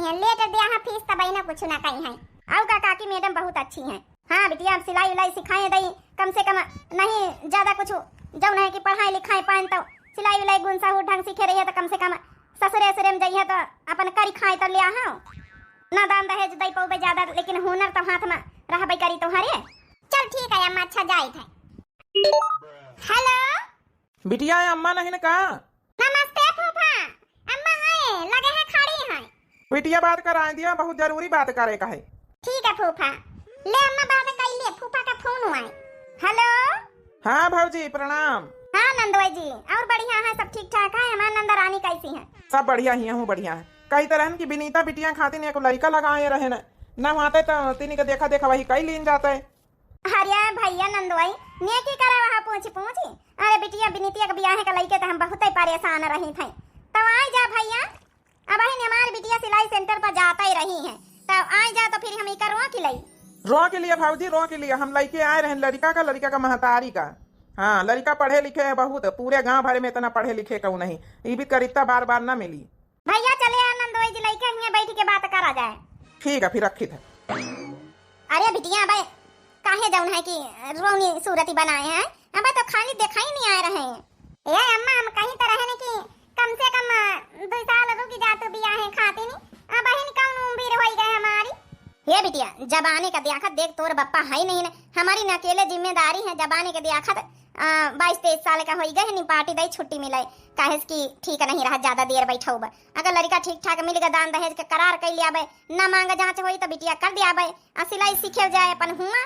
हैं, लेट दिया है फीस तब ना कुछ ना कहीं है। आओ का काकी मैडम बहुत अच्छी हैं। हाँ बिटिया सिलाई उलाई सिखाए दई कम से कम, नहीं ज्यादा कुछ जब नहीं कि पढ़ाई लिखाई पाए तो सिलाई उलाई गुण साहू ढंग सीखे रही है तो कम से कम ससुरे ससुरे में जाइए तो अपन करी खाए तो लिया हाँ ना दान दहेज दई पौबे ज्यादा, लेकिन हुनर तो हाथ में रहबे करी तोहरे। चल ठीक है अम्मा, अच्छा जाए थे। हेलो बिटिया अम्मा नहीं ना कहा? नमस्ते फूफा, अम्मा है लगे है खड़ी है। बिटिया बात कराए दिया, बहुत जरूरी बात करे का है। ठीक है फूफा, ले अम्मा बात कर ले, फूफा का फोन हुआ है। हेलो हाँ भौजी प्रणाम। हाँ नंदवाई जी, और बढ़िया है, सब ठीक ठाक है। हमारा नंदा रानी कैसी है? सब बढ़िया ही हूँ, बढ़िया है। कई तरह की विनीता बिटिया खातिर एक लड़का लगाए रहे न आते तो तीन के देखा देखा वही कई लीन जाते है। हरिया भैया नंदवाई नेकी करा वहाँ पहुँची। अरे बिटिया विनीतिया का ब्याह का लड़के तो हम बहुत ही परेशान रही थे, तो आ जा भैया। अब हमारी बिटिया सिलाई सेंटर पर जाता ही रही है, तो आ जा तो फिर हम एक रो की लाई रो के लिए भाजी, रो के लिए हम लड़के आए रहे, लड़का का महतारी का। हाँ लड़का पढ़े लिखे है बहुत, पूरे गांव भर में इतना पढ़े लिखे कहूँ नहीं, ये भी करिता बार बार न मिली। भैया चले आनंद जी लड़के यहाँ बैठ के बात करा जाए। ठीक है फिर रखी थे। अरे बिटिया भाई काहे जाऊन है कि रोनी सूरती बनाए हैं, अब तो खाली देखा ही नहीं आ रहे हैं। ये अम्मा हम कहीं तरह है कि कम से कम 2 साल रुक जाते बियाह है खाते नहीं, अब बहन कौन उम्र हो गए हमारी। ये बिटिया जबाने का दियाखत देख, तोर बप्पा है नहीं ना, हमारी न अकेले जिम्मेदारी है। जबाने के दियाखत 22-23 साल का हो गए नहीं, पार्टी दई छुट्टी मिले काहे की ठीक नहीं रहा ज्यादा देर बैठा हुआ। अगर लड़का ठीक ठाक मिल गया दान दहेज के करार कर लिया न मांग जांच होई तो बिटिया कर दिया सिलाई सीखे जाए अपन हुआ।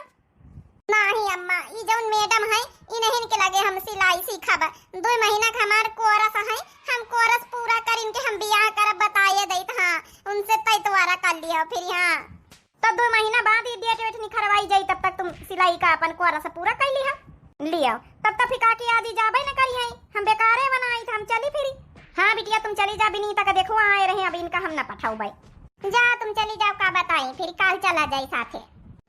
नहीं अम्मा ई जौन मैडम है इन्हीं के लगे हम सिलाई सीखब, 2 महीना का हमार कोरस है, हम कोरस पूरा कर इनके हम बियाह करब बताइए दैत। हाँ उनसे तय तुम्हारा कर लिया फिर। हाँ तो 2 महीना बाद ही डेट वेट निखरवाई जाई, तब तक तुम सिलाई का अपन कोरस पूरा कर लिया तब तक फिका की आदि जाबे न करी है, हम बेकारे बनाई था हम चली फिरी। हाँ बिटिया तुम चली जा, बिनीता का देखो आए रहे, अब इनका हम न पठाऊ भाई। जा तुम चली जाओ का बताई, फिर कल चला जाए साथे।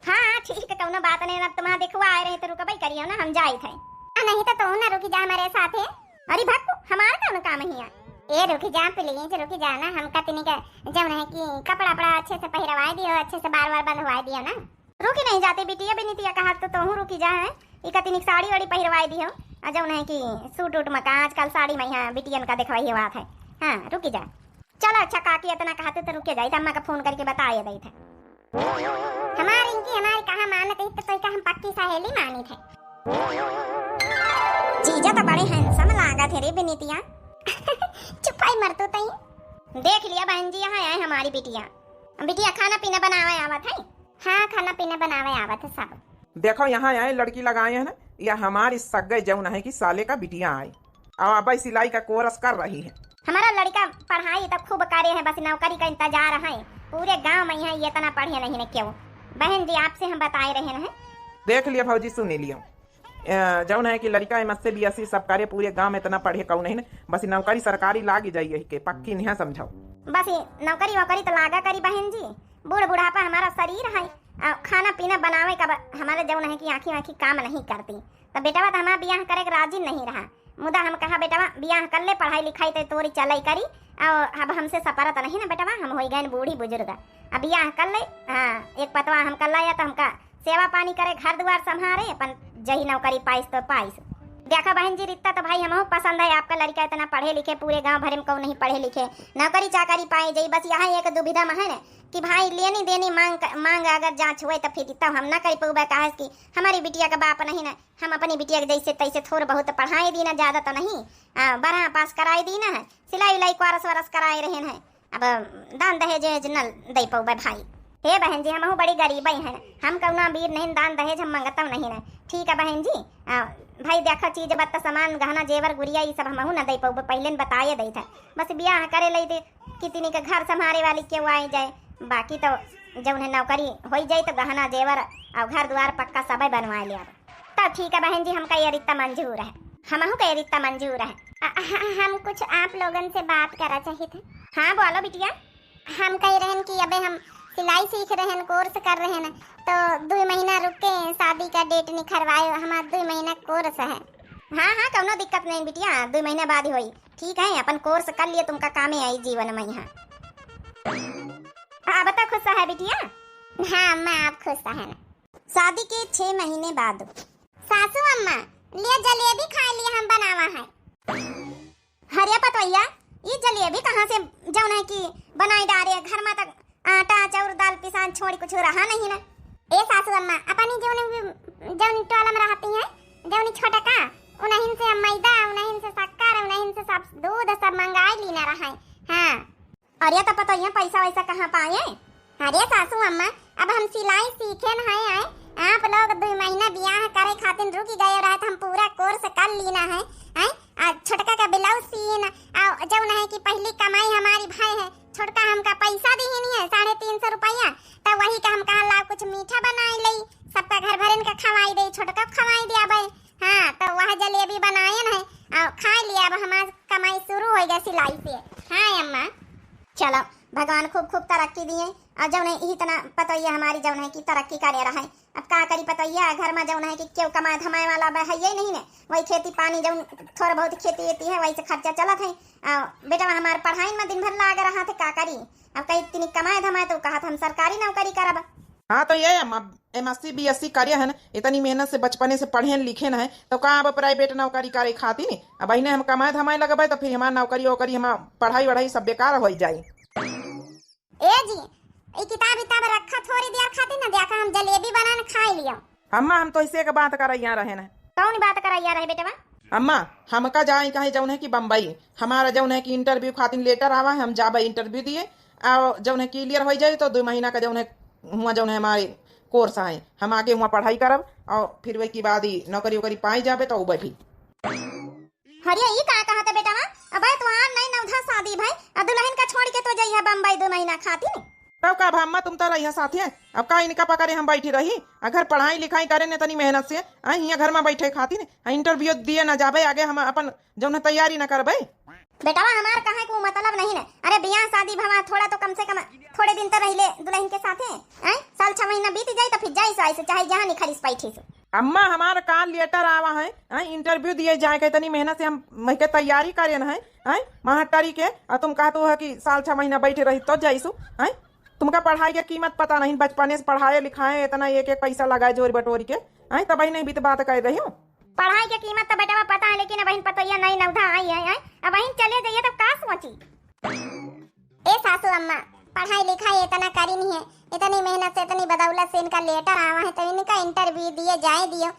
हाँ ठीक है कौनो बात नहीं, अब तुम्हारा देखो आए रहे तो रुकबई करियो ना, हम जाए थे। नहीं तो ना रुकी जा हमारे साथे। अरे भक्कू हमारा कौन काम है? ए रुकी जा प्लीज, रुकी जा ना, हम कतनी का जब है कि कपड़ा पड़ा अच्छे से पहरवाए दियो, अच्छे से बार बंधवाए दियो ना। रुकी नहीं जाते बिटिया, बिनीतिया कहा तो हूँ रुकी जा है, इकतनी साड़ी वाड़ी पहरवाए दियो, जब है कि सूट उट मका आजकल साड़ी में यहाँ बिटियन का देखवाई बात है। हाँ रुकी जा। चलो अच्छा काकी इतना कहते तो रुके जाए, अम्मा का फोन करके बताए दी थे। हमारी कहा मानत है तो हम पक्की सहेली मानी थे। जीजा तो बड़े हैंडसम लागा थे रे बिनीतिया। चुपाई मर तो तई देख लिया बहन जी, यहाँ आए हमारी बिटिया खाना पीना बनावे आवत है। हाँ खाना पीना बनावे आवत है सब। देखो यहाँ आए लड़की लगाए है ना, या हमारी सगे जौन है कि साले का बिटिया आए और अब सिलाई का कोर्स कर रही है। हमारा लड़का पढ़ाई तो खूब करे है, बस नौकरी का इंतजार है। पूरे गांव में यहाँ ये इतना पढ़े नहीं है क्यों बहन जी, आपसे हम बताए रहे हैं। देख लिया भौजी सुन लियो, जौन है कि लड़का MSc BSc सब करे, पूरे गांव में इतना पढ़े कहूँ नहीं ना, बस नौकरी सरकारी लागी जाइए के पक्की नहीं समझाओ। बस नौकरी वोकरी तो लागा करी बहन जी, बूढ़ बुढ़ापा हमारा शरीर है, खाना पीना बनावे का हमारे जौन है कि आँखी काम नहीं करती, तो बेटा तो हमारा ब्याह करे राजी नहीं रहा। मुदा हम कहा बेटा ब्याह कर ले, पढ़ाई लिखाई तो तोरी चलाई करी, और अब हमसे सपरत नहीं ना बेटा, हम हो गए बूढ़ी बुजुर्ग, अब ब्याह कर ले। हाँ एक पतवा हम कर लाया तो हमका सेवा पानी करे, घर द्वार संभारे, अपन जही नौकरी पाइस तो पाइस। देखा बहन जी रिश्ता तो भाई हम पसंद है, आपका लड़का इतना पढ़े लिखे, पूरे गांव भरे में कौन नहीं पढ़े लिखे, नौकरी चाकरी पाए जाई। बस यहाँ एक दुविधा में है ना कि भाई लेनी देनी मांग अगर जांच हुए तो फिर तब हम ना कर पाऊबे, कहा कि हमारी बिटिया का बाप नहीं ना, हम अपनी बिटिया के जैसे तैसे थोड़ा बहुत पढ़ाई दी ना, ज्यादा तो नहीं, 12 पास कराई दी ना है, सिलाई उलाई कोरस वरस कराए रहे हैं। अब दान दहेज न दे पाऊबे भाई। हे बहन जी हम बड़ी गरीब है, हम कौना वीर नहीं, दान दहेज हम मंगता नहीं ना। ठीक है बहन जी, भाई देखा चीज बत्ता सामान गहना जेवर गुड़िया ये सब हम न दे पाऊबे, पहले बताए दी था। बस ब्याह करे ले थे कितनी के घर संभारे वाली क्यों आई जाए, बाकी तो जब उन्हें नौकरी हो जाए तो गहना जेवर और घर द्वार पक्का सब बनवा लिया। तो ठीक है बहन जी हमका ये रिश्ता मंजूर है, हमहू का ये रिश्ता मंजूर है। हम कुछ आप लोगन से बात करा चाहिए थे। हाँ बोलो बिटिया। हम कह रहे हैं कि अबे हम सिलाई सीख रहे हैं, कोर्स कर रहे हैं, तो 2 महीना रुक के शादी का डेट निखरवाए, हमारा 2 महीना कोर्स है। हाँ हाँ कौनो दिक्कत नहीं बिटिया, 2 महीना बाद ही हुई। ठीक है अपन कोर्स कर लिए, तुमका काम ही आई जीवन में यहाँ। खुश है बिटिया? हाँ अम्मा आप खुश है ना। शादी के 6 महीने बाद सासू अम्मा लिए जलेबी खा लिए हम बनावा है। हरिया पतोइया ये जलेबी कहाँ से जौन है कि बनाई डारे घर में तक आटा चाउर दाल पिसान छोड़ कुछ रहा नहीं ना। ए सासू अम्मा अपनी जौन टोला में रहती है जौन छोटा का उन्हीं से मैदा उन्हीं से शक्कर उन्हीं से सब दूध सब मंगाई लीना रहा है। हाँ अरे तो पतोइया पैसा वैसा कहाँ पाए? अरे सासू अम्मा अब हम सिलाई सीखे न है आप लोग 2 महीना ब्याह करे खातिर रुक गए रहे तो हम पूरा कोर्स कर लेना है। छोटका का ब्लाउज सीन जौन है कि पहली कमाई हमारी भाई है छोटका हमका पैसा दी ही नहीं है 350 रुपया तो वही का हम कहा ला कुछ मीठा बनाई लई सबका घर भरन का खवाई दे छोटका खवाई दिया भाई। हाँ तो वह जलेबी बनाए है और खा लिया। अब हमारी कमाई शुरू हो गई सिलाई से। हाँ अम्मा चलो भगवान खूब खूब तरक्की दिए और जौन है इतना पतोइया हमारी जौन है कि तरक्की करे रहा है। अब का करी पतोइया घर में जौन है कि क्यों कमाए धमाए वाला है ये नहीं ने वही खेती पानी जौन थोड़ा बहुत खेती येती है वही से खर्चा चलत है। बेटा हमारे पढ़ाई में दिन भर लाग रहा थे का करी अब कहीं इतनी कमाए धमाए तो कहा था हम सरकारी नौकरी करब। हाँ तो ये MSc BSc कार्य है ना इतनी मेहनत से बचपने से पढ़े लिखे न है तो कहाँ अब प्राइवेट नौकरी करे खाती नहीं। अब अने हम कमाए धमाए लगबे तो फिर हमारा नौकरी वोकरी हमारा पढ़ाई वढ़ाई सब बेकार हो जाए। ए जी ये किताब रखा थोड़ी देर खाती ना देखा हम जलेबी बनाने खा लियो। अम्मा हम तो इसे के बात करैया रहे न। कौन बात करैया रहे बेटा? अम्मा हमका जाए कहे जौन है कि बम्बई हमारा जौन है कि इंटरव्यू खातिर लेटर आवा है हम जाबे इंटरव्यू दिए और जौन है क्लियर हो जाए तो 2 महीना का जौन है हुआ जौन है हमारे कोर्स आए हम आगे वहाँ पढ़ाई करब और फिर वही के बाद ही नौकरी वोकरी पाई जाबे तो उबे भी। हरिया ये का कहा था बेटा? अब तो वहां नहीं नवधा शादी भाई अब दुल्हन का छोड़ के तो जइया बम्बई 2 महीना खाती नहीं। तब का अम्मा तुम तो रही साथ है अब का इनका पकड़े हम बैठी रही अगर पढ़ाई लिखाई करे ने तनी मेहनत से यहाँ घर में बैठे खाती ने इंटरव्यू दिए ना जाबे आगे हम अपन जौन तैयारी न करबे। बेटा हमार कहा को मतलब नहीं है। अरे ब्याह शादी भवा थोड़ा तो कम से कम थोड़े दिन तो रहिले दुल्हन के साथ है साल 6 महीना बीत जाए तो फिर जाई से चाहे जहाँ नहीं खरीद बैठी से। अम्मा हमारा काल लेटर आवा है इंटरव्यू दिए जाए के तनी मेहनत से हम के तैयारी करे न है महाटरी के और तुम कहते हो कि साल 6 महीना बैठे रही तो जाइसु है तुमका पढ़ाई के कीमत पता नहीं बचपने से पढ़ाए लिखाए इतना एक पैसा लगाए जोरी बटोरी के तब नहीं भी तो बात कर रही हूँ। पढ़ाई के कीमत तो बेटा पता है लेकिन बहन पतोइया नहीं नवधा आई है अब बहन चले जाइए तो का सोची। ए सासू अम्मा पढ़ाई लिखाई इतना करी नहीं है इतनी मेहनत से इतनी बदौलत से इनका लेटर आवा है तो इनका इंटरव्यू दिए जाए दियो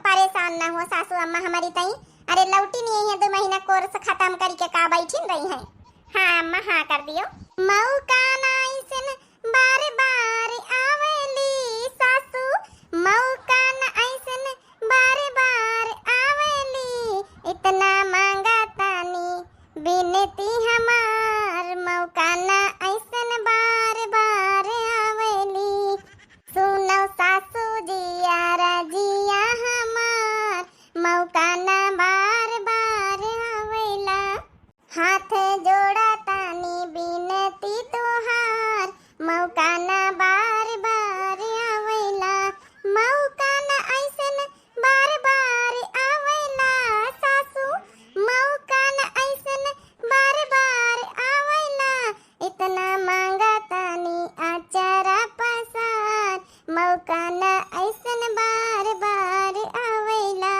परेशान ना हो सासू अम्मा हमारी तई। अरे लौटी नहीं है 2 महीना कोर्स खत्म करके का बैठी रही है। हाँ अम्मा हाँ कर दियो। मौका नाइसन बार बार आवेली सासू मौका नाइसन बार बार आवेली इतना मांगा तानी बिनती हमार मौका ना ऐसन बार बार आवेली सुनो सासू जिया राजिया हमार मौका ना बार बार आवेला हाथ जोड़ा तानी बिनती तुहार मौका ना बार बार आवेला मौका ना ऐसन बार बार आवेला सासू मौका ना ऐसन बार बार आवेला इतना मांगा तानी आचारा पसार मौका ना ऐसन बार बार आवेला।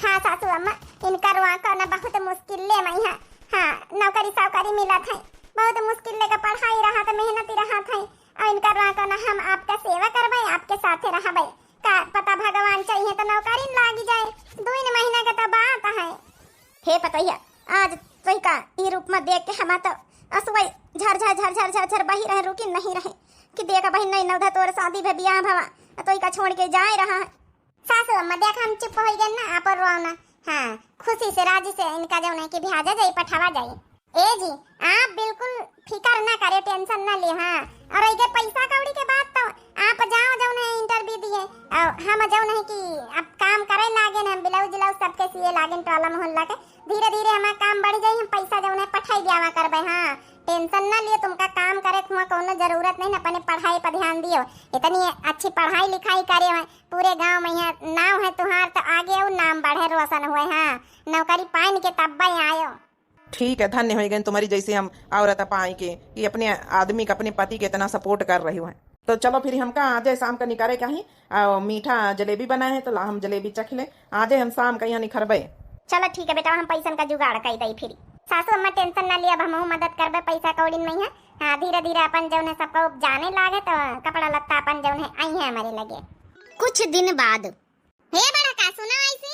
हाँ सासू अम्मा इनका रुआ करना बहुत मुश्किल ले मैं हाँ नौकरी सावकारी मिला था बहुत मुश्किल लेकर पढ़ाई रहा था मेहनती रहा था और इनका रुआ करना हम आपका सेवा करबे आपके साथे रहबे का पता भगवान चाहिए तो नौकरी लागी जाए 2 महीना का तो बात है। हे पतैया आज तो का ई रूप में देख के हम तो असुई झर बही रहे रुकी नहीं रहे कि देखा बहन नहीं नवधा तोर शादी भे बियाह भवा तो का छोड़ के जाए रहा है। सासू अम्मा देख हम चुप हो गए ना आप रोना। हाँ खुशी से राजी से इनका जो नहीं कि भेजा जाए पठावा जाए। ए जी आप बिल्कुल फिकर ना करे टेंशन ना ले। हाँ और ये पैसा कौड़ी के बात तो आप जाओ जो नहीं इंटरव्यू दिए और हम जो नहीं कि अब काम करे लागे ना ब्लाउज ब्लाउज सबके सिए लागे टोला मोहल्ला के धीरे धीरे हमारा काम बढ़ जाए हम पैसा जो नहीं पठाई दिया करबे। हाँ टेंशन ना लिए तुमका काम करे हुआ कोनो जरूरत नहीं ना अपने पढ़ाई पर ध्यान दियो इतनी अच्छी पढ़ाई लिखाई करे है पूरे गांव में यहाँ नाम है तुहार तो आगे और नाम बढ़े रोशन हुए। हाँ नौकरी पाइन के तब आयो। ठीक है, धन्य हो गए तुम्हारी जैसे हम औरत पाई के कि अपने आदमी का अपने पति के इतना सपोर्ट कर रही हो। तो चलो फिर हमका आज शाम का निकारे कहीं मीठा जलेबी बनाए हैं तो ला हम जलेबी चख ले। आज हम शाम का यहाँ निखरबे। चलो ठीक है बेटा, हम पैसन का जुगाड़ कर दई फिर। सासू अम्मा टेंशन ना लिया, अब हम मदद करबे पैसा कौड़ी में है। हाँ, धीरे धीरे अपन जौन है सबको जाने लागे तो कपड़ा लत्ता अपन जौन है आई है हमारे लगे। कुछ दिन बाद हे बड़ा का सुना ऐसी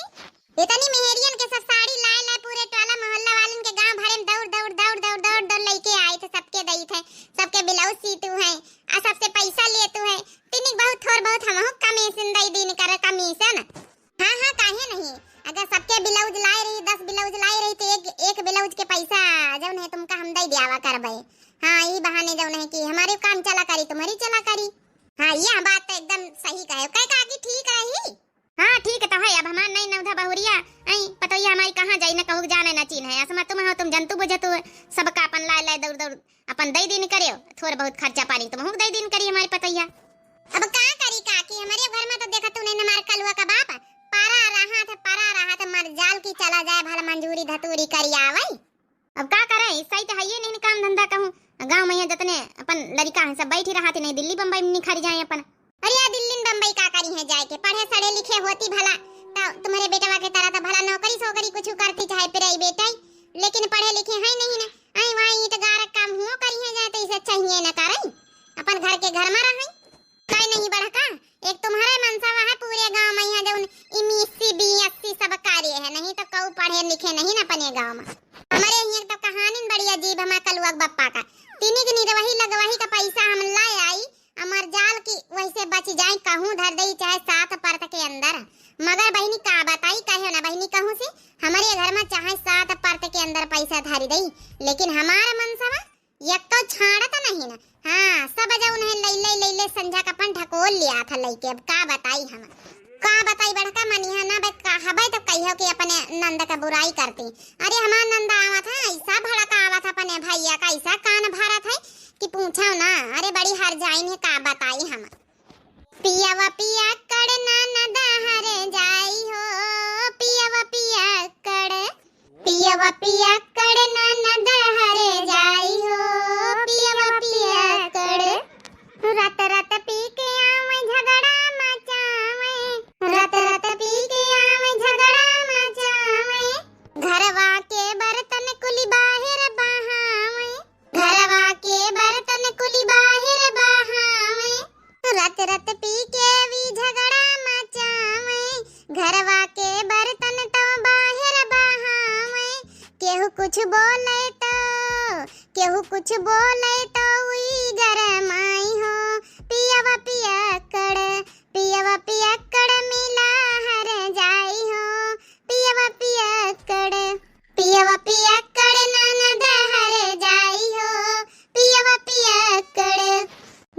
इतनी मेहरियन के सब साड़ी लाए लाए पूरे टोला मोहल्ला वालन के गांव भरे में दौड़ दौड़ दौड़ दौड़ दौड़ दौड़ लेके आए थे। सबके दई थे, सबके ब्लाउज सीतू है आ सबसे पैसा लेतू है। तिनिक बहुत थोड़ बहुत हमहु कमीशन दई दिन करे कमीशन। हां हां काहे नहीं, अगर सबके ब्लाउज लाए रही 10 ब्लाउज लाए रही तो एक ब्लाउज के पैसा जौन है तुमका हम दई दियावा करबे। हां ई बहाने जौन है कि हमारे काम चला करी तुम्हारी चला करी। हां यह बात तो एकदम सही कहे कह काकी ठीक रही। हां ठीक तो है, अब हमार नहीं नवधा बहुरिया आई पतोई हमारी कहां जाई ना कहू जाने ना चीन है। असमा तुम हो तुम जंतु बुझतु सबका अपन लाए लाए दौड़ दौड़ अपन दई दिन करियो। थोड़ा बहुत खर्चा पानी तुम हो दई दिन करी हमारी पतैया। अब का करी काकी, हमारे घर में तो देखा तू नहीं मार कलुआ का बाप पारा रहा था मर जाल की चला जाए भला मंजूरी धतूरी करी आवई। अब का करे, सही तो है ये नहीं काम धंधा कहूं। गांव में जतने अपन लड़का है सब बैठी रहा थे, नहीं दिल्ली बम्बई में निखर जाए अपन। अरे यार दिल्ली बम्बई का करी है जाए के, पढ़े सड़े लिखे होती भला तो तुम्हारे बेटवा के तरह तो भला नौकरी सोकरी कुछ करती चाहे फिर बेटा, लेकिन पढ़े लिखे है नहीं ना। आई वहां ईट गारक काम हुआ करी है जाए तो इसे चाहिए ना करे अपन घर के घर में रही कई नहीं बढ़का। एक तुम्हारे मनसावा है पूरे गांव में यहाँ जौन इमीसी बीएससी सब कार्य है, नहीं तो कऊ पढ़े लिखे नहीं ना अपने गांव में। हमारे यहाँ तो कहानी बड़ी अजीब हमारे कलुआ बप्पा का तीनी की निर्वही लगवाही का पैसा हम लाए आई अमर जाल की वैसे बच जाए कहूँ धर दई चाहे 7 परत के अंदर। मगर बहनी का बताई कहे ना बहनी कहूँ से हमारे घर में चाहे 7 परत के अंदर पैसा धरी दई, लेकिन हमारा मनसावा एक तो छाड़ता नहीं ना। हाँ सब जौन है लैले संझा का अपन ढकोल लिया था लइके। अब का बताई हम का बताई बड़का मनिया ना हबै तो कहियो कि अपने नंद का बुराई करती। अरे हमार नंद आवा था ऐसा भड़का आवा था अपने भैया का ऐसा कान भरा था कि पूछो ना। अरे बड़ी हर जाइन है का बताई हम। पियावा पिया कड़ ननद हरे जाई हो, पियावा पिया कड़ पियावा पिया कड़ ननद हरे जाई हो, पियावा पिया कड़ रत रत पी के आवे झगड़ा मचावे, रत रत पी के आवे झगड़ा मचावे, घरवा के बर्तन कुली बाहर बहावे, घरवा के बर्तन कुली बाहर बहावे, रत रत पी के भी झगड़ा मचावे, घरवा के बर्तन तो बाहर बहावे। केहू कुछ बोले तो उई गरमाई हो, पियावा पिया कड़ मिला हर जाई हो, पियावा पिया कड़ ननद हर जाई हो, पियावा पिया कड़।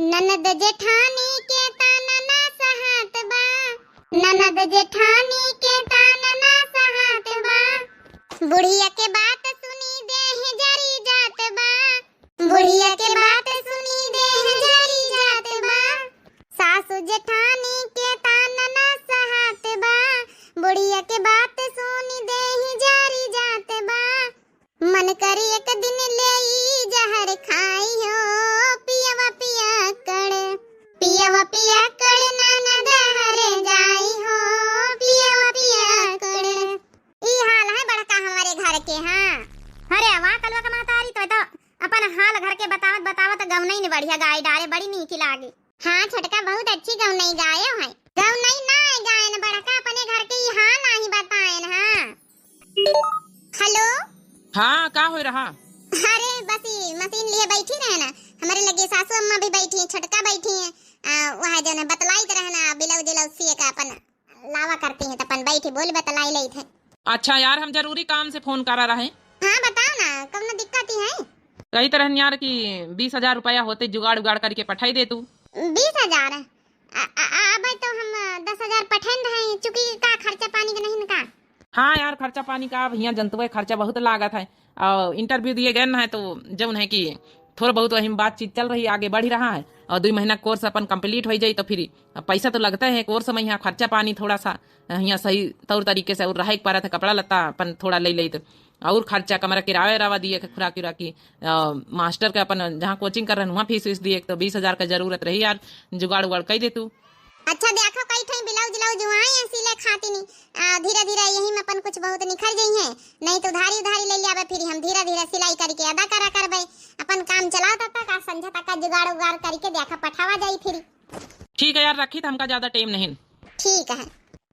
ननद जेठानी के तानना सहात बा, ननद जेठानी के तानना सहात बा, बुढ़िया के बात सुनी देह जरी जात बा, बुढ़िया के बात सुनी देह जरी जात बा, सासु जेठानी के तानना सहात बा, बुढ़िया के बात सुनी देह जरी जात बा, मन करी एक दिन लेई जहर खाई हो, पियावा पिया कड़ ननद हरे जाई हो, पियावा पिया कड़। ई हाल है बड़का हमारे घर के। हाँ अरे वाह कलवा का महतारी तो अपन हाल घर के बतावत गव नहीं बढ़िया गाय डाले बड़ी नीक लागे। हाँ छोटका बहुत अच्छी गव नहीं गायो है, गव नहीं ना गायन बड़का अपने घर के ई हाल नहीं बताएन। हाँ हेलो हाँ का हो रहा? अरे बस मशीन लिए बैठी रहे ना, हमारे लगे सासू अम्मा भी बैठी है, छोटका बैठी है वहाँ जो ना बतलाई रहना ब्लाउज ब्लाउज सिए का अपन लावा करती है तो अपन बैठी बोल बतलाई ले थे। अच्छा यार हम जरूरी काम से फोन करा रहे। हाँ बताओ ना कब ना दिक्कत ही है। कही तरह यार कि 20,000 रुपया होते जुगाड़ उगाड़ करके पठाई दे तू। 20,000 अब तो हम 10,000 पठन रहे चूंकि का खर्चा पानी का नहीं ना का। हाँ यार खर्चा पानी का अब यहाँ जंतुए खर्चा बहुत लागत है और इंटरव्यू दिए गए है तो जब है कि थोड़ा बहुत वही बातचीत चल रही आगे बढ़ रहा है और 2 महीना कोर्स अपन कंप्लीट हो जाए तो फिर पैसा तो लगता है कोर्स में। यहाँ खर्चा पानी थोड़ा सा यहाँ सही तौर तरीके से और रहे पड़ा था कपड़ा लत्ता अपन थोड़ा ले तो और खर्चा कमरा किराया रवा दिए के खुराकी उराकी मास्टर के अपन जहाँ कोचिंग कर रहे वहाँ फीस वीस दिए तो 20,000 का जरूरत रही यार, जुगाड़ उगाड़ कही दे तू। अच्छा देखो कई ठई ब्लाउज ब्लाउज हुआ है सिले खाती नहीं धीरे धीरे यही में अपन कुछ बहुत निखर गई है, नहीं तो उधारी उधारी ले लिया फिर हम धीरे धीरे सिलाई करके अदा करा करबे अपन काम चलाता तक संझा तक का जुगाड़ उगाड़ करके देखा पठावा जाई फिर। ठीक है यार रखी तो हमका ज्यादा टाइम नहीं। ठीक है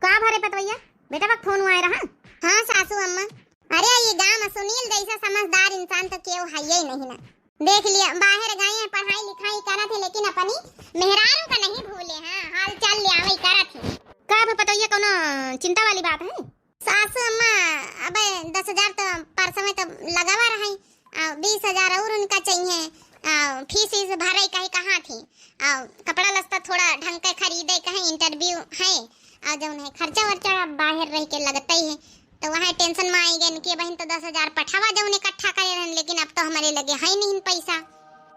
का भरे पतवैया बेटा वक्त फोन आए रहा। हाँ सासू अम्मा, अरे ये गांव में सुनील जैसा समझदार इंसान तो केव है ही नहीं ना, देख लिया बाहर गए हैं पढ़ाई लिखाई करा थे लेकिन अपनी मेहरारू का नहीं भूले हैं, हाल चाल ले आवई करा थे। का पतवैया कोनो चिंता वाली बात है सासू अम्मा? अबे 10,000 तो पर समय तो लगावा रहे 20,000 और उनका चाहिए, फीस इस भराई कहीं कहाँ थी, कपड़ा लस्ता थोड़ा ढंग के खरीदे कहीं इंटरव्यू है और जो है खर्चा वर्चा बाहर रह के लगता ही है तो वहाँ टेंशन में आई गए कि बहन तो 10,000 पठावा जो इकट्ठा करे रहन लेकिन अब तो हमारे लगे है नहीं पैसा।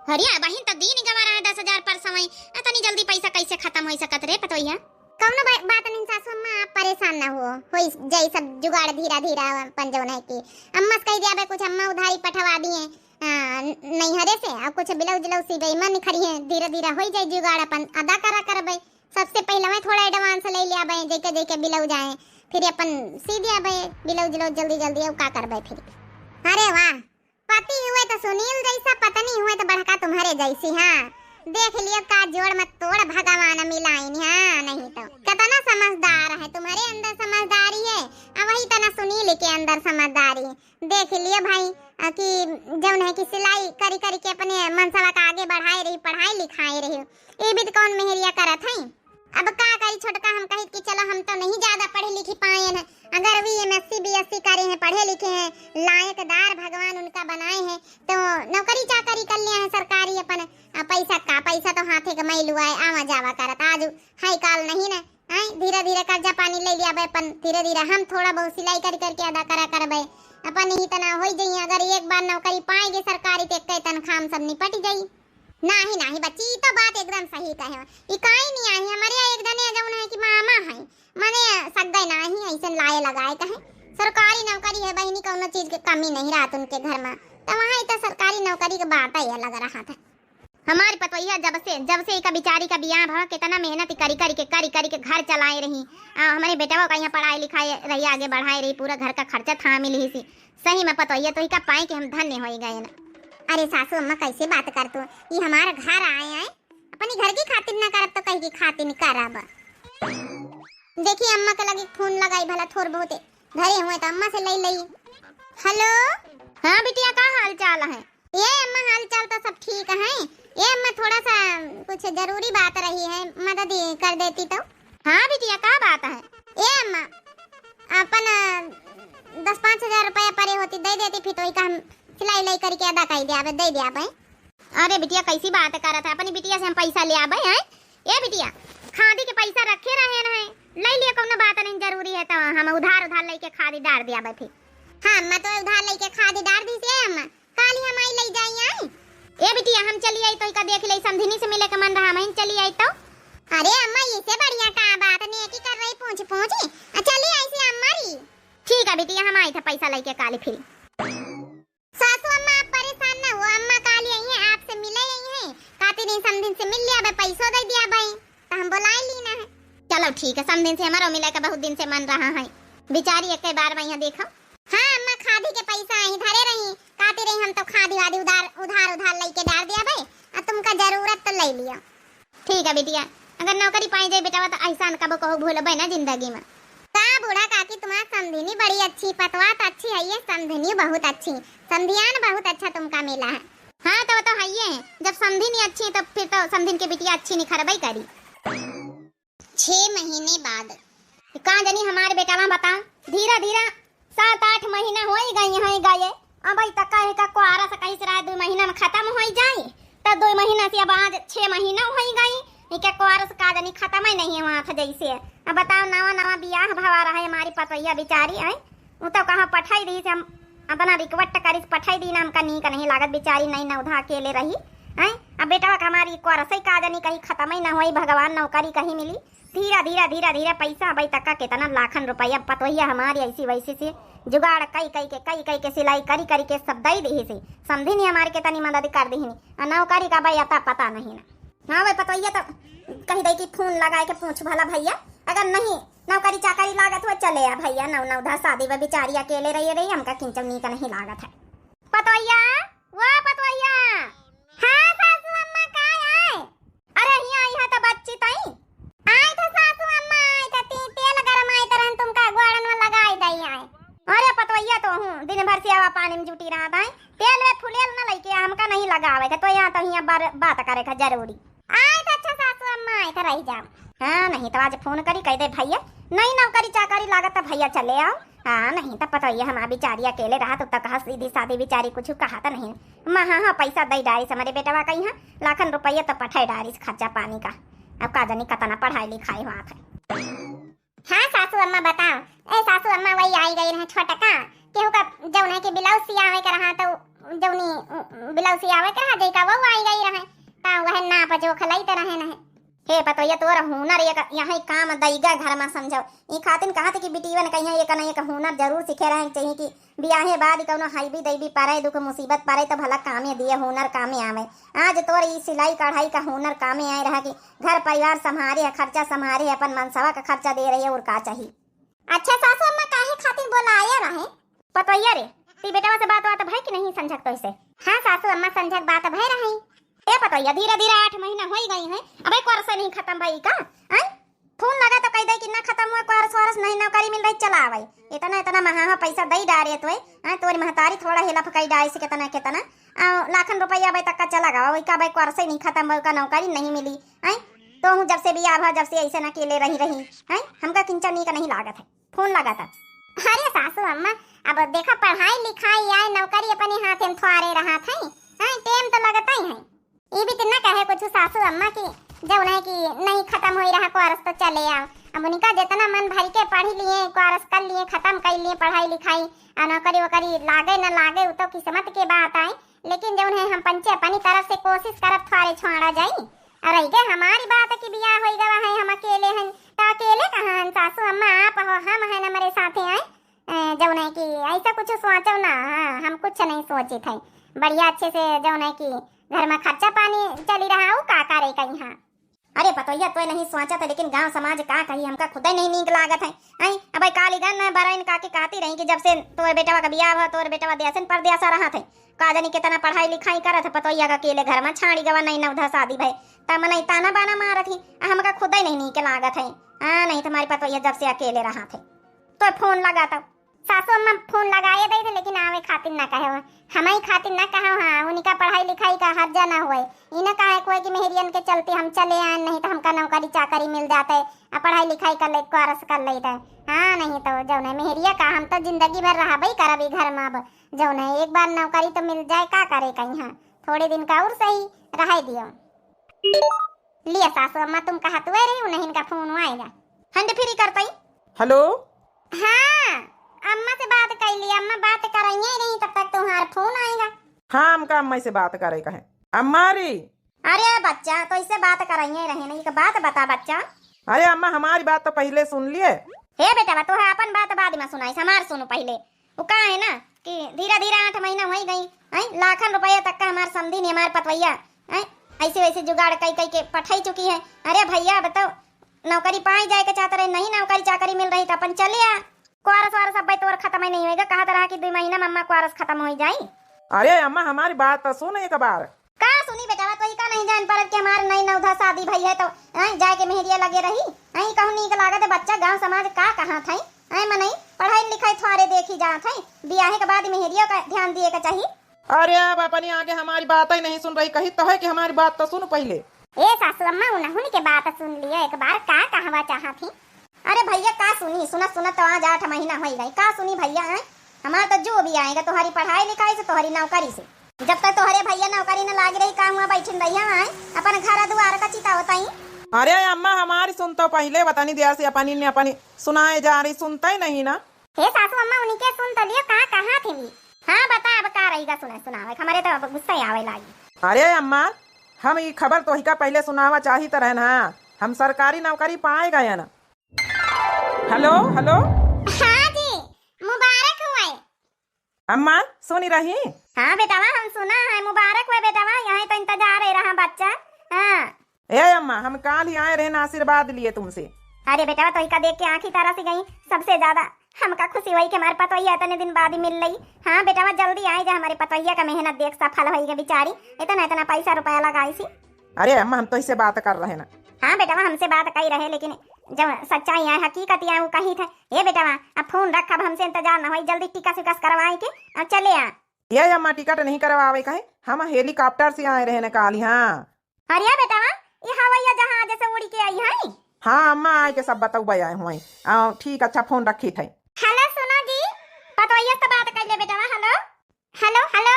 हरिया बहन तो दिन गवा रहा है 10,000 पर समय, इतनी जल्दी पैसा कैसे खत्म हो सकत रे पतोइया? कौनो बात नहीं सासू अम्मा, आप परेशान ना हो जाई सब जुगाड़ धीरा धीरा अपन जो है की अम्मा से कह दिया कुछ अम्मा उधारी पठवा दिए नहीं हरे से अब कुछ ब्लाउज ब्लाउज सी गई मन खड़ी है धीरे धीरे हो जाए जुगाड़ अपन अदा करा करबे। सबसे पहले मैं थोड़ा एडवांस ले लिया भाई जेके जेके ब्लाउज आए फिर अपन सी दिया भाई ब्लाउज ब्लाउज जल्दी जल्दी अब का करबे फिर। अरे वाह पति हुए तो सुनील जैसा पत्नी हुए तो बड़का तुम्हारे जैसी। हाँ देख लियो का जोड़ मत तोड़ भगवान मिलाइन। हाँ नहीं तो कितना समझदार है तुम्हारे अंदर समझदारी है अब वही तना सुनील के अंदर समझदारी है। देख लियो भाई कि जौन है कि सिलाई करी करी के अपने मनसवा का आगे बढ़ाए रही पढ़ाई लिखाई रही ये भी तो कौन मेहरिया करत है। अब का करी छोटका हम कही कि चलो हम तो नहीं ज्यादा पढ़े लिखे पाए हैं, अगर भी MSc BSc करे हैं पढ़े लिखे हैं लायकदार भगवान उनका बनाए हैं तो नौकरी चाकरी कर लिया है सरकारी अपन पैसा तो हाथे कमाई लुआ है आवा जावा करत आज हाई काल नहीं ना धीरे धीरे कर्जा पानी ले लिया अपन धीरे धीरे हम थोड़ा बहुत सिलाई कर करके अदा करा करबे अपन ही तना हो जाइए। अगर एक बार नौकरी पाएंगे सरकारी तो कई तनख्वाह सब निपट जाई। नहीं बच्ची तो बात एकदम सही कहे इकाई नहीं आई हमारे एक जने जौन है कि मामा है माने सगै नहीं ऐसे लाए लगाए कहे सरकारी नौकरी है बहनी कोनो चीज की कमी नहीं रात उनके घर में तो वहाँ तो सरकारी नौकरी की बात ही लग रहा था। हमारी पतोइया जब से का बिचारी का बियाह भा कितना मेहनत करी करी के घर चलाए रही हमारे बेटा को यहाँ पढ़ाई लिखाई रही आगे बढ़ाई रही पूरा घर का खर्चा था मिली सी सही में पतोइया तो इका पाए कि हम धन्य हो गए ना। अरे सासू अम्मा कैसे बात कर तू ये हमारा घर आए हैं अपनी घर की खातिर ना करब तो कहीं की खातिर नहीं करब। देखिए अम्मा के लगे फोन लगाई भला थोड़ बहुत घरे हुए तो अम्मा से ले लई। हेलो हाँ बिटिया का हाल चाल है? ये अम्मा हाल चाल तो सब ठीक है ये अम्मा थोड़ा सा कुछ जरूरी बात रही है मदद कर देती तो। हाँ बिटिया क्या बात है? ये अम्मा अपन 10-5 हजार रुपया परे होती दे देती फिर तो हम सिलाई लाई करके अदा कर दिया दे दिया भाई। अरे बिटिया कैसी बात कर रहा था अपनी बिटिया से हम पैसा ले आबे हैं ये बिटिया खादी के पैसा रखे रहे ना है ले लिया कोनो बात नहीं जरूरी है तो हम उधार लेके खादी डाल दिया भाई फिर। हाँ मैं तो उधार लेके खादी डाल दी से अम्मा काली हम आई ले जाई आई ए बिटिया हम चली आई तो इका देख ले समधिनी से मिले के मन रहा मैं चली आई तो। अरे अम्मा इससे बढ़िया का बात नहीं की कर रही पहुंच चली आई से अम्मा री। ठीक है बिटिया हम आई था पैसा लेके काली फिर। सासू अम्मा आप परेशान ना हो अम्मा काली आई है आपसे मिले आई है काती नहीं समधिन से मिल लिया भाई पैसा दे दिया भाई तो हम बुला लेना है। चलो ठीक है समधिन से हमारा मिले का बहुत दिन से मन रहा है बेचारी एक बार मैं यहाँ देखा। हाँ अम्मा खादी के पैसा ही धरे रही काती रही हम तो खादी वादी उधार लेके डाल दिया भाई अब तुमका जरूरत तो ले लिया। ठीक है बिटिया अगर नौकरी पाई जाए बेटा तो ऐसा कबो कहो भूलबे ना जिंदगी में। का बूढ़ा काकी तुम्हारा समधिनी बड़ी अच्छी पतवात अच्छी है ये समधिनी बहुत अच्छी समधियान बहुत अच्छा तुमका मिला है। हाँ तो है ये जब समधिनी अच्छी तो फिर तो समधिन की बिटिया अच्छी निखरबई करी। 6 महीने बाद कहाँ जानी हमारे बेटा में बताओ धीरे धीरे 7-8 महीना हो गए अब तक का कुआरा से कहीं से रहा 2 महीना में खत्म हो जाए तो 2 महीना से अब आज 6 महीना हो गई क्या कुआरा से का जानी खत्म ही नहीं है वहाँ था जैसे। अब बताओ नवा बियाह भवा रहा है हमारी पतैया बेचारी है वो तो कहाँ पठाई दी से हम अपना रिक्वेस्ट करी पठाई दी नाम का नीक नहीं लागत बेचारी नहीं ना उधा अकेले रही है। अब बेटा हमारी कुआरा से का जानी कहीं खत्म ही ना हुई भगवान नौकरी कहीं मिली धीरे धीरे धीरे धीरे पैसा अबई तक का कितना लाखन रुपया पतोहिया हमारी ऐसी वैसी से जुगाड़ कई के सिलाई करी करी के सब दई दी से समझी नहीं हमारे के तनी मदद कर दी नहीं नौकरी का भाई अता पता नहीं ना। हाँ भाई पतोहिया तो कही दई कि फोन लगाए के पूछ भला भैया अगर नहीं नौकरी चाकरी लागत हुआ चले आ भैया 9-9 शादी में बेचारी अकेले रही हमका किंचवनी का नहीं लागत है। पतोहिया वो पतोहिया। हाँ सासू अम्मा का आए? अरे यहाँ यहाँ तो बच्ची तई आए थे सासू अम्मा आए थे तेल गरम आए तरह तुमका गोड़न में लगाई दई आए। अरे पतोहिया तो हूँ दिन भर से हवा पानी में जुटी रहा था तेल में फुलेल न लइके हमका नहीं लगावे के तो यहाँ तो यहाँ बात करे का जरूरी आए थे। अच्छा सासू अम्मा आए थे रही जाओ। हाँ नहीं तो आज फोन करी कह दे भैया नहीं नौकरी चाकरी लागत भैया चले आओ। हाँ नहीं तो पता ही हमारी बेचारी अकेले रहा तो कहा सीधी सादी बेचारी कुछ कहा तो नहीं माँ। हाँ पैसा दई डारी हमारे बेटवा का यहाँ लाखन रुपया तो पठाई डारी खर्चा पानी का अब का जानी कतना पढ़ाई लिखाई हुआ था। हाँ सासू अम्मा बताओ। ए सासू अम्मा वही आई गई रहे छोटा का केहू का जौन के ब्लाउज सियावे के रहा तो जौनी ब्लाउज सियावे के रहा जैका वो आई गई रहे ता वह नाप जो खलाई तो रहे नहीं। हे पतोहिया तोरा हुनर यहाँ काम दैगा घर में समझो ई खातिन कहा कि बिटीवन कहीं एक ना एक हुनर जरूर सीखे रहे चाहिए कि बियाहे बाद कौनो हाईबी दैबी पारे दुख मुसीबत पारे तो भला कामे दिए हुनर कामे आवे। आज तोर ई सिलाई कढ़ाई का हुनर कामे आए रहा कि घर परिवार संभारे है खर्चा संभारे है अपन मनसवा का खर्चा दे रही है और का चाहिए। अच्छा सासू अम्मा काहे खातिर बोला आया रहे? पतोहिया रे ती बेटवा से बात भई कि नहीं समझक तो इसे? हाँ सासू अम्मा समझक बात भई रही। ए पतोहिया धीरे धीरे 8 महीना हो गई है अबे कोर्स नहीं खत्म भाई का फोन लगा तो कह दे कि ना खत्म हुआ कोर्स वरस नहीं नौकरी मिल रही चला भाई इतना महा पैसा दई डारे तो तोरी महतारी थोड़ा हेला फकाई डाई से कितना लाखन रुपया भाई तक का चला गवा वही का भाई कोर्स नहीं खत्म भाई का नौकरी नहीं मिली तो हूँ जब से भी आभा जब से ऐसे ना अकेले रही हमका किंचनी का नहीं लागत है फोन लगा था। अरे सासू अम्मा अब देखा पढ़ाई लिखाई आए नौकरी अपने हाथ में थोड़े रहा था टाइम तो लगता ही है ये भी तिन्ना कहे कुछ सासू अम्मा की जब उन्हें कि नहीं खत्म हो रहा कोर्स तो चले आओ। अब उनका जितना मन भर के पढ़ लिए कोर्स कर लिए खत्म कर लिए पढ़ाई लिखाई नौकरी वोकरी लागे न लागे वो तो किस्मत के बात आए लेकिन जब उन्हें हम पंचे अपनी तरफ से कोशिश करब थोड़े छोड़ा जाई। अरे के हमारी बात की बियाह हो गवा है हम अकेले हैं तो अकेले कहाँ हैं सासू अम्मा आप हो हम हैं हमारे साथे आए जब उन्हें कि ऐसा कुछ सोचो ना। हम कुछ नहीं सोचे थे बढ़िया अच्छे से जब उन्हें कि घर में खर्चा पानी चली रहा हूँ का करे कहीं। हाँ अरे पतोहिया तो नहीं सोचा था लेकिन गांव समाज का कही हमका खुद ही नहीं नीक लागत है अब कालीगन बराइन का के कहती रही कि जब से तोर बेटवा का बियाह हुआ तोर बेटवा देसन परदेसा रहा थे का जानी कितना पढ़ाई लिखाई करत है पतोहिया का अकेले घर में छाड़ी गवा नहीं 9-10 शादी भाई तब नहीं ताना बाना मारत ही हमका खुद ही नहीं नीक लागत है। नहीं तुम्हारी पतोहिया जब से अकेले रहा थे तो फोन लगा था सासू अम्मा फोन लगाए दे थे लेकिन आवे खातिर ना कहे हमारी खातिर ना कहा। हाँ उनका पढ़ाई लिखाई का हर्जा ना हुए इन्हें कहा कोई कि मेहरियन के चलते हम चले आए नहीं तो हमका नौकरी चाकरी मिल जाता है पढ़ाई लिखाई कर ले कोर्स कर लेता है। हाँ नहीं तो जो है मेहरिया का हम तो जिंदगी भर रहा भाई करबी घर में अब जो है एक बार नौकरी तो मिल जाए का करे कहीं। हाँ थोड़े दिन का और सही रहा दियो लिया सासू अम्मा तुम कहा तो रही नहीं इनका फोन आएगा हंड फ्री करता ही। हेलो हाँ अम्मा से बात कर ली अम्मा बात करेंगे नहीं तब तक तुम्हारा फोन आएगा। हाँ हमका अम्मा से बात करे कहे अम्मा रे। अरे बच्चा तो इससे बात करेंगे रहे नहीं बात बता बच्चा। अरे अम्मा हमारी बात तो पहले सुन लिए। हे बेटा तो है अपन बात बाद में सुनाई हमार सुनो पहले वो कहा है ना कि धीरे धीरे 8 महीना हो गई लाखन रुपया तक का हमारे समझी नहीं हमारे पतवैया ऐसे वैसे जुगाड़ कई के पठाई चुकी है। अरे भैया बताओ नौकरी पाई जाए के चाहते रहे नहीं नौकरी चाकरी मिल रही तो अपन चले आ कोरस वारस अब तोर खत्म ही नहीं होगा कहा तरह की 2 महीना में अम्मा कोरस खत्म हो जाए। अरे अम्मा हमारी बात तो सुन एक बार। का सुनी बेटा तो ही का नहीं जान पर कि हमारे नई 9-10 शादी भई है तो जाए के मेहरिया लगे रही कहूँ नीक लागत बच्चा गांव समाज का कहाँ था मन पढ़ाई लिखाई थोड़े देखी जा था बियाहे के बाद मेहरिया का ध्यान दिए का चाहिए। अरे अब अपनी आगे हमारी बात ही नहीं सुन रही कही तो है कि हमारी बात तो सुन पहले। ए सासू अम्मा उन्होंने के बात सुन लिया एक बार का कहवा चाहा थी। अरे भैया का सुनी सुना तो आज 8 महीना हो गई का सुनी भैया हमारा तो जो भी आएगा तुम्हारी पढ़ाई लिखाई से तुम्हारी नौकरी से जब तक तुम्हारे भैया नौकरी न लाग रही काम हुआ बैठन रही अपन घर दुआर का चिता होता ही। अरे अम्मा हमारी सुन तो पहले बतानी दिया से अपनी ने अपनी सुनाए जा रही सुनता ही नहीं ना। हे सासू अम्मा उनके सुन तो लियो का कहाँ थी। हाँ बता अब का रहेगा सुनावे हमारे तो गुस्सा आवे लागी। अरे अम्मा हम ये खबर तो ही का पहले सुनावा चाही तो रहना हम सरकारी नौकरी पाए गए ना। Hello hello. हाँ जी, मुबारक हुए। अम्मा सुनी रही? हाँ बेटावा, हम सुना है, मुबारक हुए बेटावा। यहाँ तो इंतजार है रहा बच्चा। हाँ। ए अम्मा, हम काल ही आए रहे ना आशीर्वाद लिए तुमसे। अरे बेटावा, तो इका देख के आंखी तारा सी गई। सबसे ज्यादा हमका खुशी हुई कि हमारे पतोहिया इतने दिन बाद ही मिल रही। हाँ बेटावा, जल्दी आई जा, हमारे पतोहिया का मेहनत देख सफल हुई है बेचारी। इतना इतना पैसा रुपया लगाई सी। अरे अम्मा, हम तो इससे बात कर रहे ना। हाँ बेटावा, हमसे बात कही रहे, लेकिन जब सच्चाई है, हकीकत है, वो कही थे। ये बेटावा, अब फोन रख, अब हमसे इंतजार न हो, जल्दी टिकट विकस करवाए के अब चले आ। ये अम्मा टिकट नहीं करवावे कहे, हम हेलीकॉप्टर से आए रहे ना काल। हाँ अरे बेटावा, ये हवाई जहाज से उड़ के आई है। हाँ अम्मा, आए के सब बताऊ आए हुए। ठीक, अच्छा फोन रखी थे। हेलो सुनो जी, पतोहिया से बात कर ले बेटावा। Hello hello hello.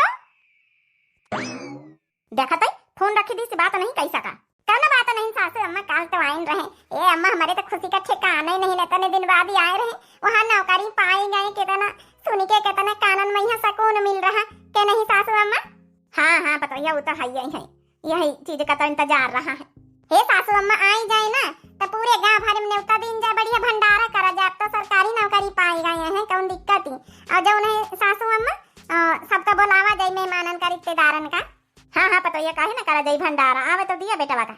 देखा तो फोन रखी दी से बात नहीं कही सका। कहना बात नहीं सासू अम्मा, काल तो आइन रहे। ए अम्मा, हमारे तो खुशी का ठिकाना ही नहीं लेता। इतने दिन बाद ही आए रहे, वहाँ नौकरी पाई गए। कितना सुन के कितना कानन में यहाँ सकून मिल रहा के नहीं सासू अम्मा? हाँ हाँ पतोहिया, वो तो है यही चीज का तो इंतजार रहा है। हे सासू अम्मा, आई जाए ना तो पूरे गांव भर में न्योता दिन जाए, बढ़िया भंडारा करा जाए। अब तो सरकारी नौकरी पाई गए हैं, कौन दिक्कत ही। और जो उन्हें सासू अम्मा सबका बुलावा जाए, मेहमानन का, रिश्तेदारन का। हाँ हाँ पतोहिया, काहे ना करा जाए भंडारा। आवे तो दिया बेटा का।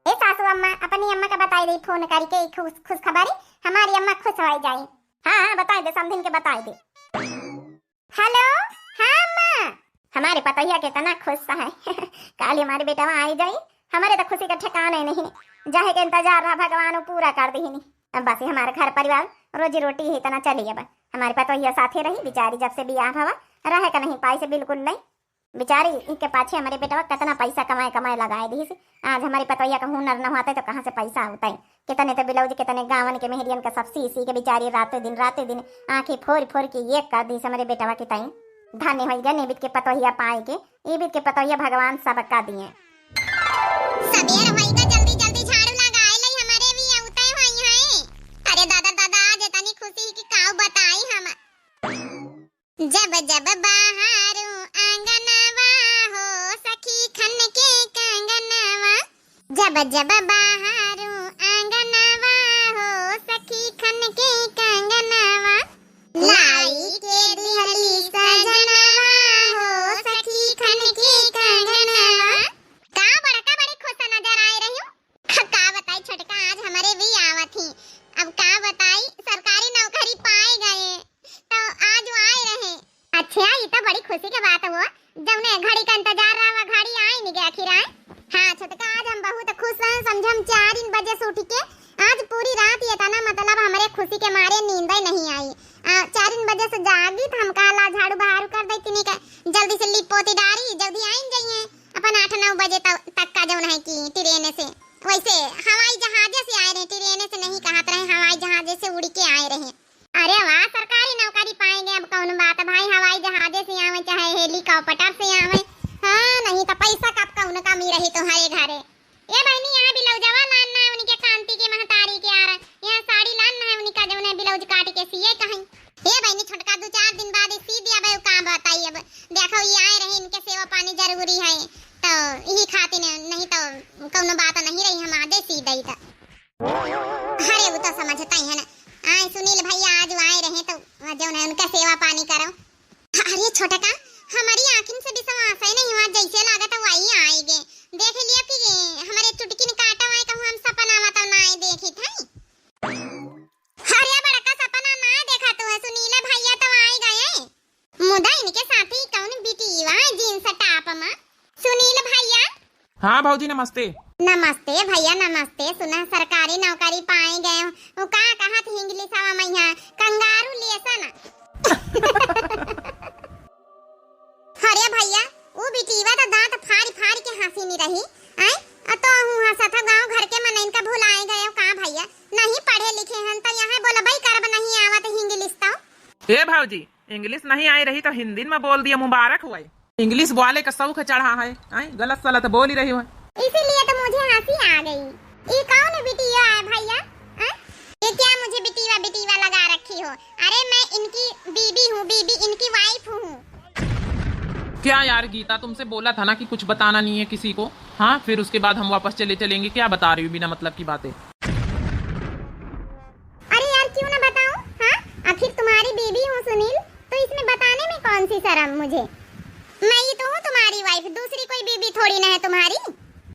ए सासू अम्मा, अपनी अम्मा का बताई दे फोन करके खुश खबरी, हमारी अम्मा खुश हो जाए। हाँ हाँ बताई दे, समझिन के बताई दे। हेलो हाँ अम्मा, हमारे पतोहिया कितना खुश है। काली हमारे बेटा आई जाई, हमारे तो खुशी का ठिकाना नहीं। जाहे के इंतजार रहा, भगवान वो पूरा कर दी। अब बस हमारे घर परिवार रोजी रोटी ही इतना चली है। हमारे पतोहिया साथे रही बेचारी, जब से बियाह हवा रहे का नहीं पाई से बिल्कुल नहीं। बेचारी इनके पाछे हमारे बेटा कितना पैसा कमाए लगाए दी। आज हमारे पतोहिया का हुनर न होता तो कहाँ से पैसा होता है। कितने तो ब्लाउज, कितने गावन के मेहरियन का सब सी के बेचारी रातों दिन आंखें फोड़ के ये कर दी हमारे बेटा की ताई। धन्य हो गया निबित के पतोहिया पाए के, ईबित के पतोहिया भगवान सबका दिए। सबेर होइगा, जल्दी जल्दी झाड़ू लगाए लई, हमारे भी औते होई है। अरे दादा दादा, आज इतनी खुशी की काऊ बताई हम। जब जब बाहरो आंगनवा हो सखी खन के कंगनवा, जब जब बाहरो आंगनवा हो सखी खन के कंगनवा, लाई के दिहली सजनवा हो सखी खन के कंगनवा। का बड़का बड़ी खुश नजर आए रही हूँ। का बताई छोटका, आज हमारे भी आवत थी। अब का बताई, सरकारी नौकरी पाए गए तो आज वो आए रहे। अच्छा, ये तो बड़ी खुशी की बात हुआ। जब ने घड़ी का इंतजार रहा, घड़ी आई नहीं गया, आखिर आए। हाँ छोटका, आज हम बहुत खुश हैं। समझम 4 बजे से उठ के आज पूरी रात ये था ना, मतलब हमारे खुशी के मारे नींद ही नहीं आई। 4 बजे से जागी तो हम काला झाड़ू बहारू कर देती का, जल्दी से लिप पोती डारी, जल्दी आई जाइए अपन 8-9 बजे तक का जो है कि ट्रेन से। वैसे हवाई जहाज से आए रहे, ट्रेन से नहीं कहते रहे, हवाई जहाज से उड़ के आए रहे। अरे वाह, सरकारी नौकरी पाएंगे। अब कौन बात भाई, हवाई जहाज से आवे चाहे हेलीकॉप्टर से आवे। हाँ नहीं तो पैसा कब कौन कमी रही तो हरे घरे। ये बहनी यहाँ ब्लाउजवा लाना है उनके कांति के महतारी के आ रहा, यहाँ साड़ी लाना है उनका जो है ब्लाउज काट के सिए कहीं। ये बहनी छोटका 2-4 दिन बाद सी दिया भाई, काम बताइए। अब देखो ये आए रहे, इनके सेवा पानी जरूरी है तो यही खातिर, नहीं तो कौन बात नहीं रही, हम आधे सी दई था। अरे वो तो समझता ही है ना। आए सुनील भैया आज आए रहे तो जो है उनका सेवा पानी करो। अरे छोटका, हमारी आंखों से विश्वास ही नहीं हुआ, जैसे लगा था वही आएंगे। देख लिया कि हमारे चुटकी ने काटा हुआ है, कहूं हम सपना मत ना देखी थी। अरे बड़का सपना ना देखा तो है, सुनील भैया तो आए गए। मुदा इनके साथ ही कौन बिटीवा जींस टॉप में। सुनील भैया। हाँ भाऊजी नमस्ते। नमस्ते भैया नमस्ते। सुना सरकारी नौकरी पाए गए वो का कहा थी इंग्लिश आवा मैया कंगारू लेसा ना। अरे भैया, वो बिटीवा तो दांत फाड़ के हंसी नहीं रही। आई तो हूं हंसा था, गांव घर के मन इनका भुलाए गए का भैया। नहीं पढ़े लिखे हैं तो यहाँ बोलबई करब नहीं आवत इंग्लिश तो। ए भाऊजी, इंग्लिश नहीं आई रही तो हिंदी में बोल दिया, मुबारक हुआ। इंग्लिश बोले का शौक चढ़ा है, गलत सलत बोल ही रही हो, इसीलिए तो मुझे हंसी आ गई। ये कौन बिटिया है भैया? ये क्या मुझे बिटीवा लगा रखी हो? अरे मैं इनकी बीबी हूँ, बीबी इनकी वाइफ हूँ। क्या यार गीता, तुमसे बोला था ना कि कुछ बताना नहीं है किसी को। हाँ, फिर उसके बाद हम वापस चले चलेंगे। क्या बता रही हूँ बिना मतलब की बातें। अरे यार क्यों ना बताऊं? हाँ, आखिर तुम्हारी बीवी हूँ सुनील, तो इसमें बताने में कौन सी शर्म मुझे। मैं ही तो हूँ तुम्हारी वाइफ, दूसरी कोई बीवी थोड़ी ना है तुम्हारी।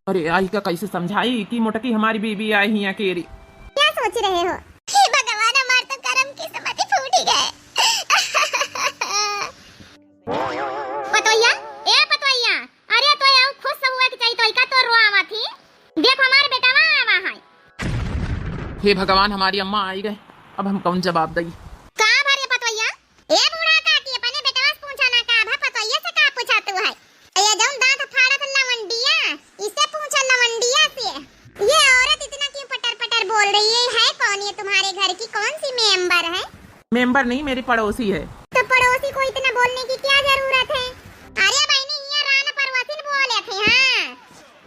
अरे आई का कैसे समझाई कि मोटकी हमारी बीबी आई ही अकेली। क्या सोच रहे हो? हे भगवान, हमार तो कर्म किस्मत ही फूट ही गए। पतोहिया, ए पतोहिया, अरे तो यार खुश सब हुआ कि चाहिए तो का तो रोआवा थी। देखो हमारे बेटा वहां आवा है। हे भगवान, हमारी अम्मा आई गए, अब हम कौन जवाब दें। का भरे पतोहिया? ए बूढ़ा काकी अपने बेटवा से पूछा ना का भा पतोहिया से का पूछा तू है? ये जौन दांत फाड़ा था लवंडिया, इससे पूछा लवंडिया से। ये औरत इतना क्यों पटर पटर बोल रही है कौन ये तुम्हारे घर की कौन सी मेंबर है? मेंबर नहीं, मेरी पड़ोसी है। तो पड़ोसी को इतना बोलने की क्या जरूरत है? अरे बहनी ये राना परवसी बोले थे। हां,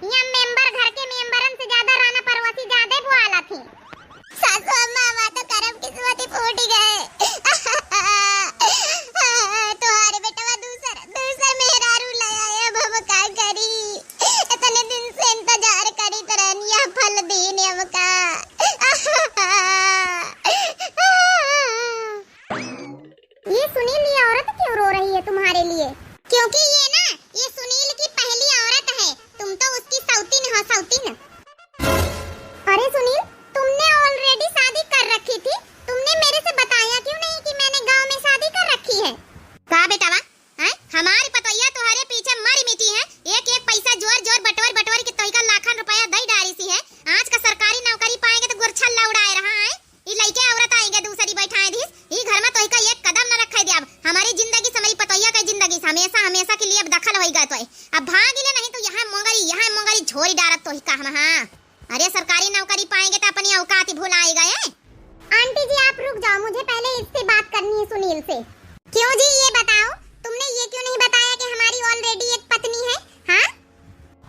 ये मेंबर घर के मेंबरन से ज्यादा राना परवसी ज्यादा बोला थी। सासू मामा तो करम किस्मत ही फूट गए। तुम्हारे बेटवा दूसर मेहरारू लाया है, अब हम का करी? इतने दिन से इंतजार करी तरनिया फल देने हम का। ये सुनील, ये औरत क्यों रो रही है तुम्हारे लिए? क्योंकि ये सुनील की पहली औरत है। तुम तो उसकी सौतीन हो, सौतीन। अरे सुनील, तुमने ऑलरेडी शादी कर रखी थी, तुमने मेरे से बताया क्यों नहीं कि मैंने गांव में शादी कर रखी है? का बेटावा, हैं? हमारी पतोहिया तुम्हारे पीछे मरी मिटी है। एक एक पैसा जोर जोर बटोर बटोर के तोई का लाखन रुपया दई डारी सी है। आज का सरकारी नौकरी पाएंगे तो गुरछल्ला उड़ाए रहा है। ये लड़के औरत आएंगे दूसरी बैठाए दी। ये घर में तोई का एक कदम न रखे दे। अब हमारी जिंदगी से, मेरी पतोहिया की जिंदगी से हमेशा हमेशा के लिए अब दखल होई गए। तो अब भाग ले नहीं तो यहाँ मोंगरी झोरी डारत तो ही का हम। हां, अरे सरकारी नौकरी पाएंगे तो अपनी औकात ही भुला गए। आंटी जी आप रुक जाओ, मुझे पहले इससे बात करनी है, सुनील से। क्यों जी, ये बताओ, तुमने ये क्यों नहीं बताया कि हमारी ऑलरेडी एक पत्नी है? हाँ,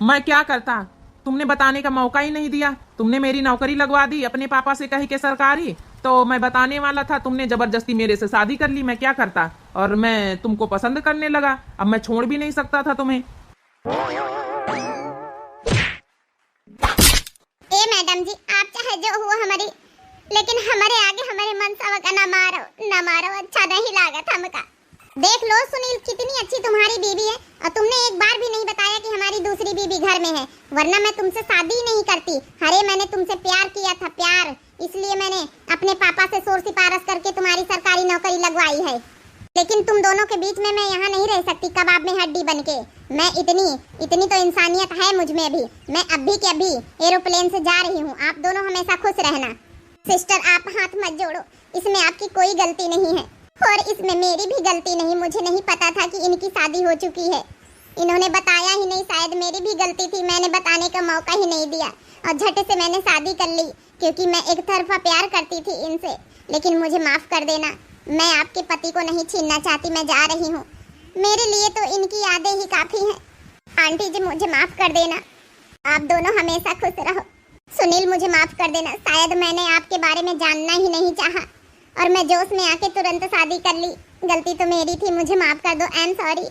मैं क्या करता, तुमने बताने का मौका ही नहीं दिया। तुमने मेरी नौकरी लगवा दी अपने पापा से कही के सरकारी, तो मैं बताने वाला था। तुमने जबरदस्ती मेरे से शादी कर ली, मैं क्या करता? और मैं तुमको पसंद करने लगा, अब मैं छोड़ भी नहीं सकता था तुम्हें। ए मैडम जी, आप चाहे जो हुआ हमारी, लेकिन हमारे आगे हमारे मनसावा का न मारो, अच्छा नहीं लागत हमका। देख लो सुनील, कितनी अच्छी तुम्हारी बीवी है, और तुमने एक बार भी नहीं बताया कि हमारी दूसरी बीवी घर में है, वरना मैं तुमसे शादी ही नहीं करती। अरे मैंने तुमसे प्यार किया था, प्यार, इसलिए मैंने अपने पापा से शोर सिफारिश करके तुम्हारी सरकारी नौकरी लगवाई है। लेकिन तुम दोनों के बीच में मैं यहाँ नहीं रह सकती कबाब में हड्डी बनके। मैं इतनी तो इंसानियत है मुझ में भी। मैं अभी के अभी एरोप्लेन से जा रही हूँ। आप दोनों हमेशा खुश रहना। सिस्टर आप हाथ मत जोड़ो, इसमें आपकी कोई गलती नहीं है और इसमें मेरी भी गलती नहीं। मुझे नहीं पता था कि इनकी शादी हो चुकी है, इन्होंने बताया ही नहीं। शायद मेरी भी गलती थी, मैंने बताने का मौका ही नहीं दिया और झट से मैंने शादी कर ली, क्योंकि मैं एक तरफा प्यार करती थी इनसे। लेकिन मुझे माफ कर देना, मैं आपके पति को नहीं छीनना चाहती। मैं जा रही हूँ, मेरे लिए तो इनकी यादें ही काफी हैं। आंटी जी मुझे माफ कर देना, आप दोनों हमेशा खुश रहो। सुनील मुझे माफ कर देना, शायद मैंने आपके बारे में जानना ही नहीं चाहा और मैं जोश में आके तुरंत शादी कर ली। गलती तो मेरी थी, मुझे माफ कर दो, आई एम सॉरी।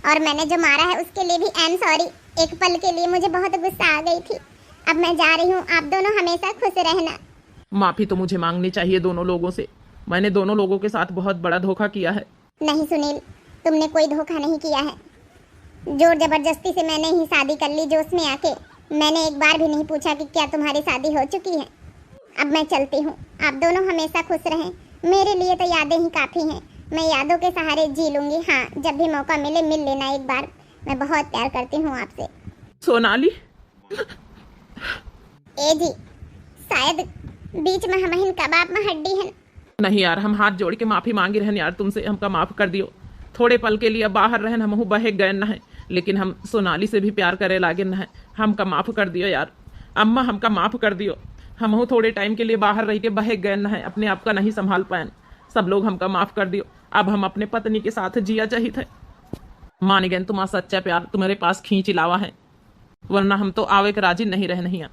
और मैंने जो मारा है उसके लिए भी आई एम सॉरी। एक पल के लिए मुझे बहुत गुस्सा आ गई थी। अब मैं जा रही हूँ, आप दोनों हमेशा खुश रहना। माफी तो मुझे मांगनी चाहिए दोनों लोगों से। मैंने दोनों लोगों के साथ बहुत बड़ा धोखा किया है। नहीं सुनील, तुमने कोई धोखा नहीं किया है। जोर जबरदस्ती से मैंने ही शादी कर ली, जोश में आके। मैंने एक बार भी नहीं पूछा कि क्या तुम्हारी शादी हो चुकी है। अब मैं चलती हूँ, आप दोनों हमेशा खुश रहें। मेरे लिए तो यादें ही काफ़ी हैं, मैं यादों के सहारे जी लूँगी। हाँ, जब भी मौका मिले मिल लेना एक बार। मैं बहुत प्यार करती हूँ आपसे। सोनाली। ए जी, शायद बीच में हम कबाब में हड्डी है। नहीं यार, हम हाथ जोड़ के माफी मांगी रहन यार तुमसे, हमका माफ कर दियो। थोड़े पल के लिए बाहर रहन हम बहे गए न है, लेकिन हम सोनाली से भी प्यार करे लागे न है। हमका माफ कर दियो यार, अम्मा हमका माफ कर दियो। हम थोड़े टाइम के लिए बाहर रह के बहे गए न है, अपने आप का नहीं संभाल पाए। सब लोग हमका माफ कर दियो। अब हम अपने पत्नी के साथ जिया चाहिए थे। मान गए तुम्हारा सच्चा प्यार तुम्हारे पास खींच लावा है, वरना हम तो आवे के राजी नहीं रह नहीं।